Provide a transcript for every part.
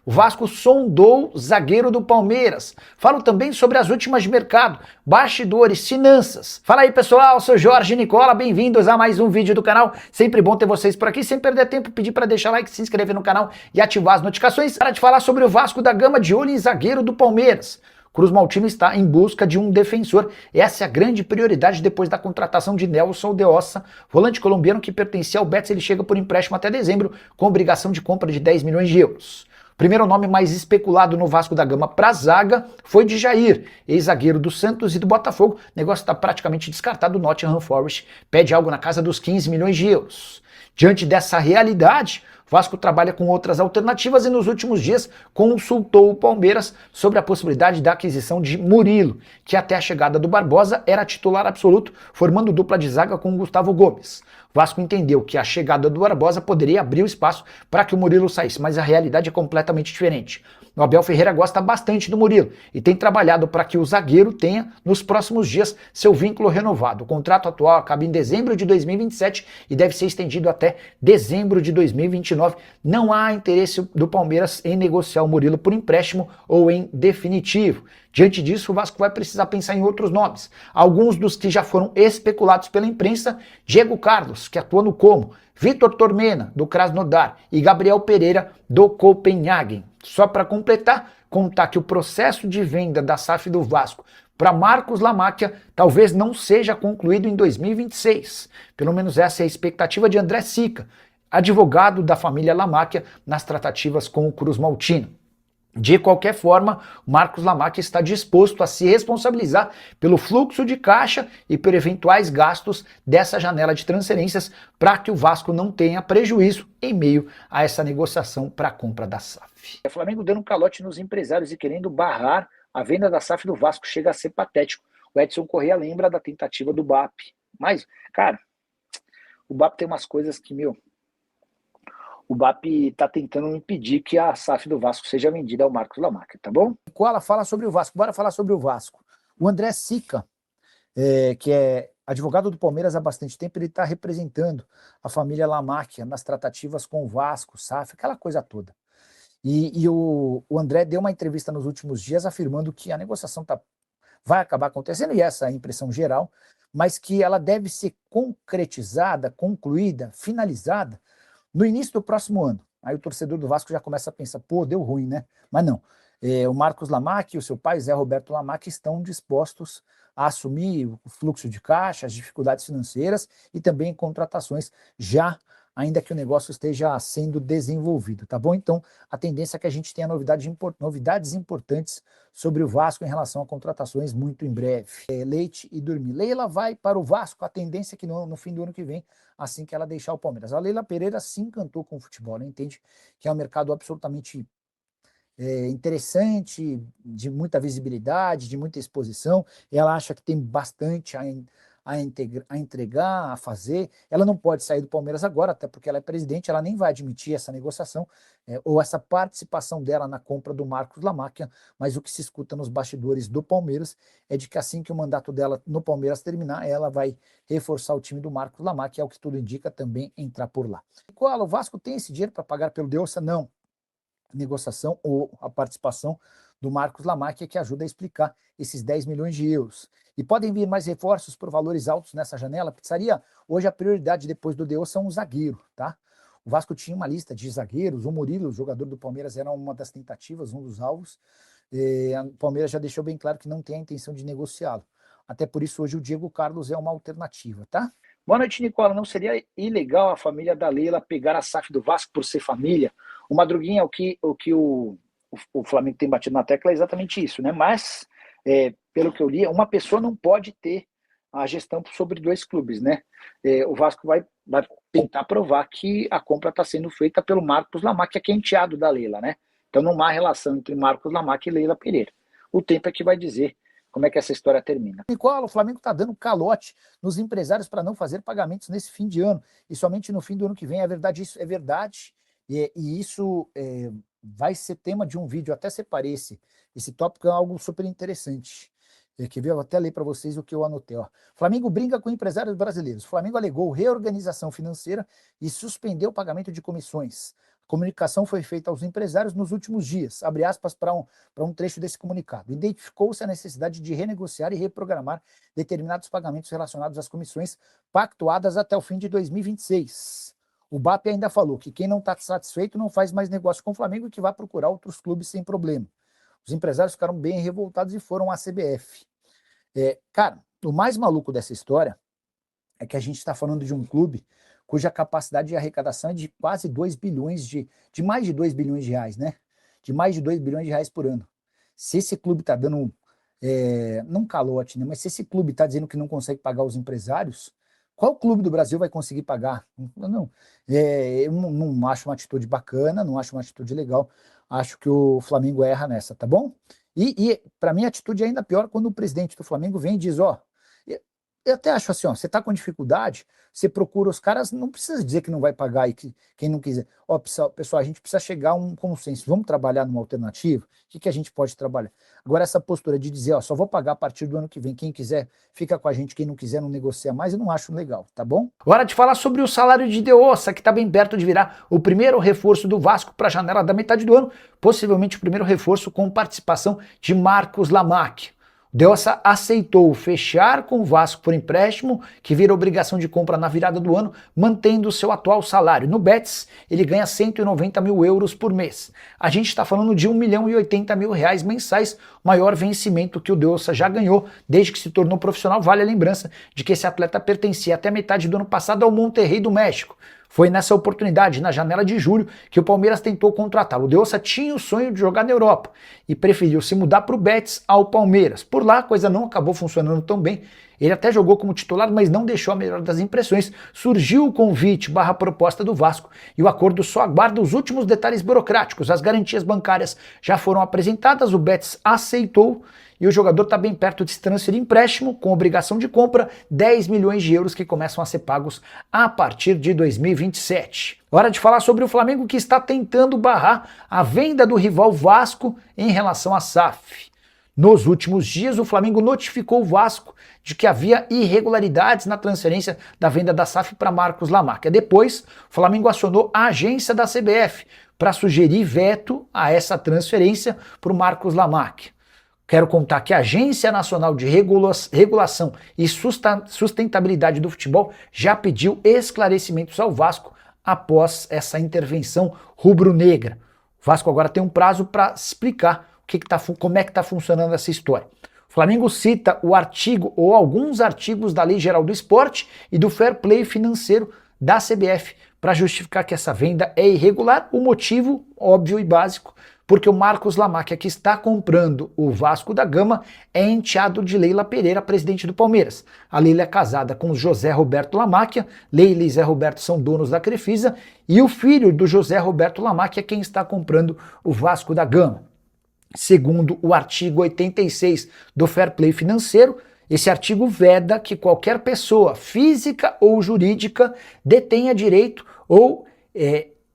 O Vasco sondou zagueiro do Palmeiras. Falo também sobre as últimas de mercado, bastidores, finanças. Fala aí pessoal, sou Jorge Nicola, bem-vindos a mais um vídeo do canal. Sempre bom ter vocês por aqui, sem perder tempo, pedir para deixar like, se inscrever no canal e ativar as notificações. Para de falar sobre o Vasco da Gama, de olho em zagueiro do Palmeiras. Cruz Maltino está em busca de um defensor. Essa é a grande prioridade depois da contratação de Nelson de Ossa, volante colombiano que pertencia ao Betis. Ele chega por empréstimo até dezembro, com obrigação de compra de 10 milhões de euros. O primeiro nome mais especulado no Vasco da Gama para a zaga foi de Jair, ex-zagueiro do Santos e do Botafogo. O negócio está praticamente descartado. O Nottingham Forest pede algo na casa dos 15 milhões de euros. Diante dessa realidade, o Vasco trabalha com outras alternativas e nos últimos dias consultou o Palmeiras sobre a possibilidade da aquisição de Murilo, que até a chegada do Barbosa era titular absoluto, formando dupla de zaga com o Gustavo Gomes. O Vasco entendeu que a chegada do Barbosa poderia abrir o espaço para que o Murilo saísse, mas a realidade é completamente diferente. O Abel Ferreira gosta bastante do Murilo e tem trabalhado para que o zagueiro tenha, nos próximos dias, seu vínculo renovado. O contrato atual acaba em dezembro de 2027 e deve ser estendido até dezembro de 2029. Não há interesse do Palmeiras em negociar o Murilo por empréstimo ou em definitivo. Diante disso, o Vasco vai precisar pensar em outros nomes. Alguns dos que já foram especulados pela imprensa: Diego Carlos, que atua no Como, Vitor Tormena, do Krasnodar, e Gabriel Pereira, do Copenhagen. Só para completar, contar que o processo de venda da SAF do Vasco para Marcos Lamáquia talvez não seja concluído em 2026. Pelo menos essa é a expectativa de André Sica, advogado da família Lamáquia, nas tratativas com o Cruz Maltino. De qualquer forma, Marcos Lamáquia está disposto a se responsabilizar pelo fluxo de caixa e por eventuais gastos dessa janela de transferências para que o Vasco não tenha prejuízo em meio a essa negociação para a compra da SAF. O Flamengo dando um calote nos empresários e querendo barrar a venda da SAF do Vasco chega a ser patético. O Edson Corrêa lembra da tentativa do BAP. Mas, cara, o BAP tem umas coisas que, o BAP está tentando impedir que a SAF do Vasco seja vendida ao Marcos Lamáquia, tá bom? Cola fala sobre o Vasco, bora falar sobre o Vasco. O André Sica, que é advogado do Palmeiras há bastante tempo, ele está representando a família Lamáquia nas tratativas com o Vasco, SAF, aquela coisa toda. E o André deu uma entrevista nos últimos dias afirmando que a negociação vai acabar acontecendo, e essa é a impressão geral, mas que ela deve ser concretizada, concluída, finalizada no início do próximo ano. Aí o torcedor do Vasco já começa a pensar, pô, deu ruim, né? Mas não. O Marcos Lamáquia e o seu pai, Zé Roberto Lamáquia, estão dispostos a assumir o fluxo de caixa, as dificuldades financeiras e também contratações já, ainda que o negócio esteja sendo desenvolvido, tá bom? Então, a tendência é que a gente tenha novidades importantes sobre o Vasco em relação a contratações muito em breve. Leite e dormir. Leila vai para o Vasco, a tendência é que no fim do ano que vem, assim que ela deixar o Palmeiras. A Leila Pereira se encantou com o futebol, né? Entende que é um mercado absolutamente interessante, de muita visibilidade, de muita exposição. Ela acha que tem bastante a entregar, a fazer. Ela não pode sair do Palmeiras agora, até porque ela é presidente, ela nem vai admitir essa negociação ou essa participação dela na compra do Marcos Lamáquia, mas o que se escuta nos bastidores do Palmeiras é de que assim que o mandato dela no Palmeiras terminar, ela vai reforçar o time do Marcos Lamáquia, é o que tudo indica, também entrar por lá. Qual, o Vasco tem esse dinheiro para pagar pelo De Ossa? Não. A negociação ou a participação do Marcos Lamáquia que ajuda a explicar esses 10 milhões de euros. E podem vir mais reforços por valores altos nessa janela. Precisaria, hoje a prioridade depois do De Ossa é um zagueiro, tá? O Vasco tinha uma lista de zagueiros, o Murilo, o jogador do Palmeiras, era uma das tentativas, um dos alvos. O Palmeiras já deixou bem claro que não tem a intenção de negociá-lo. Até por isso hoje o Diego Carlos é uma alternativa, tá? Boa noite, Nicola. Não seria ilegal a família da Leila pegar a SAF do Vasco por ser família? O Madruguinha, o que o Flamengo tem batido na tecla é exatamente isso, né? Mas, pelo que eu li, uma pessoa não pode ter a gestão sobre dois clubes, né? O Vasco vai tentar provar que a compra está sendo feita pelo Marcos Lamáquia, que é enteado da Leila, né? Então não há relação entre Marcos Lamáquia e Leila Pereira. O tempo é que vai dizer como é que essa história termina. Nicola, o Flamengo está dando calote nos empresários para não fazer pagamentos nesse fim de ano e somente no fim do ano que vem. É verdade isso? É verdade. E isso vai ser tema de um vídeo. Até separei esse tópico, é algo super interessante. Quer ver? Eu vou até ler para vocês o que eu anotei. Ó. Flamengo brinca com empresários brasileiros. O Flamengo alegou reorganização financeira e suspendeu o pagamento de comissões. A comunicação foi feita aos empresários nos últimos dias, abre aspas para um trecho desse comunicado. Identificou-se a necessidade de renegociar e reprogramar determinados pagamentos relacionados às comissões pactuadas até o fim de 2026. O BAP ainda falou que quem não está satisfeito não faz mais negócio com o Flamengo e que vai procurar outros clubes sem problema. Os empresários ficaram bem revoltados e foram à CBF. Cara, o mais maluco dessa história é que a gente está falando de um clube cuja capacidade de arrecadação é de quase 2 bilhões de mais de 2 bilhões de reais, né? De mais de 2 bilhões de reais por ano. Se esse clube está dando, não calote, né? Mas se esse clube está dizendo que não consegue pagar os empresários, qual clube do Brasil vai conseguir pagar? Não, eu não acho uma atitude bacana, não acho uma atitude legal, acho que o Flamengo erra nessa, tá bom? E para mim a atitude é ainda pior quando o presidente do Flamengo vem e diz, eu até acho assim, você está com dificuldade, você procura os caras, não precisa dizer que não vai pagar e que quem não quiser. Pessoal, a gente precisa chegar a um consenso, vamos trabalhar numa alternativa, o que a gente pode trabalhar? Agora essa postura de dizer, só vou pagar a partir do ano que vem, quem quiser fica com a gente, quem não quiser não negocia mais, eu não acho legal, tá bom? Hora de falar sobre o salário de De Ossa, que está bem perto de virar o primeiro reforço do Vasco para a janela da metade do ano, possivelmente o primeiro reforço com participação de Marcos Lamack. De Ossa aceitou fechar com o Vasco por empréstimo, que vira obrigação de compra na virada do ano, mantendo o seu atual salário. No Betis, ele ganha 190 mil euros por mês. A gente está falando de 1.080.000 reais mensais, maior vencimento que o De Ossa já ganhou desde que se tornou profissional. Vale a lembrança de que esse atleta pertencia até a metade do ano passado ao Monterrey do México. Foi nessa oportunidade, na janela de julho, que o Palmeiras tentou contratá-lo. O De Ossa tinha o sonho de jogar na Europa e preferiu se mudar para o Betis ao Palmeiras. Por lá a coisa não acabou funcionando tão bem. Ele até jogou como titular, mas não deixou a melhor das impressões. Surgiu o convite / proposta do Vasco e o acordo só aguarda os últimos detalhes burocráticos. As garantias bancárias já foram apresentadas, o Betis aceitou e o jogador está bem perto de se transferir empréstimo com obrigação de compra, 10 milhões de euros que começam a ser pagos a partir de 2027. Hora de falar sobre o Flamengo, que está tentando barrar a venda do rival Vasco em relação à SAF. Nos últimos dias, o Flamengo notificou o Vasco de que havia irregularidades na transferência da venda da SAF para Marcos Lamack. Depois, o Flamengo acionou a agência da CBF para sugerir veto a essa transferência para o Marcos Lamack. Quero contar que a Agência Nacional de Regulação e Sustentabilidade do Futebol já pediu esclarecimentos ao Vasco após essa intervenção rubro-negra. O Vasco agora tem um prazo para explicar como é que está funcionando essa história. O Flamengo cita o artigo ou alguns artigos da Lei Geral do Esporte e do Fair Play Financeiro da CBF para justificar que essa venda é irregular. O motivo, óbvio e básico, porque o Marcos Lamack, que está comprando o Vasco da Gama, é enteado de Leila Pereira, presidente do Palmeiras. A Leila é casada com José Roberto Lamack, Leila e Zé Roberto são donos da Crefisa, e o filho do José Roberto Lamack é quem está comprando o Vasco da Gama. Segundo o artigo 86 do Fair Play Financeiro, esse artigo veda que qualquer pessoa, física ou jurídica, detenha direito ou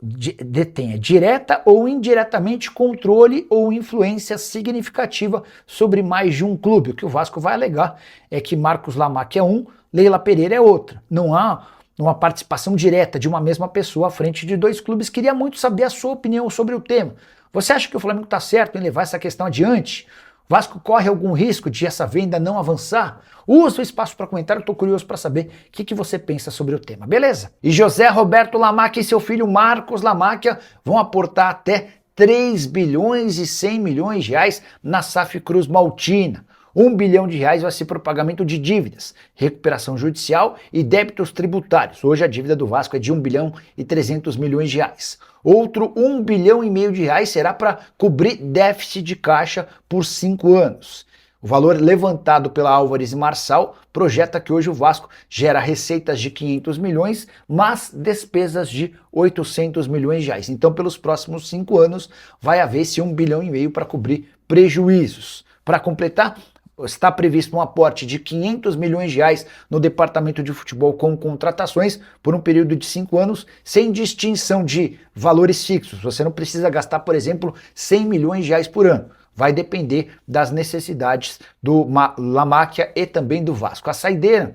detenha direta ou indiretamente controle ou influência significativa sobre mais de um clube. O que o Vasco vai alegar é que Marcos Lamack é um, Leila Pereira é outra. Não há uma participação direta de uma mesma pessoa à frente de dois clubes. Queria muito saber a sua opinião sobre o tema. Você acha que o Flamengo está certo em levar essa questão adiante? O Vasco corre algum risco de essa venda não avançar? Usa o espaço para comentário, eu estou curioso para saber o que você pensa sobre o tema, beleza? E José Roberto Lamack e seu filho Marcos Lamack vão aportar até 3 bilhões e 100 milhões de reais na SAF Cruz Maltina. 1 bilhão de reais vai ser para o pagamento de dívidas, recuperação judicial e débitos tributários. Hoje a dívida do Vasco é de 1 bilhão e 300 milhões de reais. Outro 1 bilhão e meio de reais será para cobrir déficit de caixa por 5 anos. O valor levantado pela Álvares e Marçal projeta que hoje o Vasco gera receitas de 500 milhões, mas despesas de 800 milhões de reais. Então, pelos próximos 5 anos, vai haver esse 1 bilhão e meio para cobrir prejuízos. Para completar, está previsto um aporte de 500 milhões de reais no departamento de futebol com contratações por um período de 5 anos, sem distinção de valores fixos. Você não precisa gastar, por exemplo, 100 milhões de reais por ano. Vai depender das necessidades do Lamack e também do Vasco. A saideira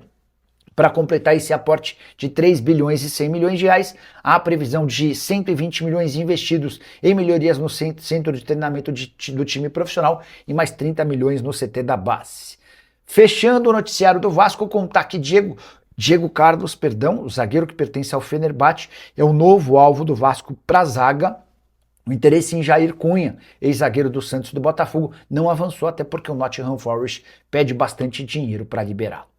para completar esse aporte de 3 bilhões e 100 milhões de reais. Há a previsão de 120 milhões investidos em melhorias no centro de treinamento do time profissional e mais 30 milhões no CT da base. Fechando o noticiário do Vasco, contar que Diego Carlos, o zagueiro que pertence ao Fenerbahçe, é o novo alvo do Vasco para a zaga. O interesse em Jair Cunha, ex-zagueiro do Santos e do Botafogo, não avançou, até porque o Nottingham Forest pede bastante dinheiro para liberá-lo.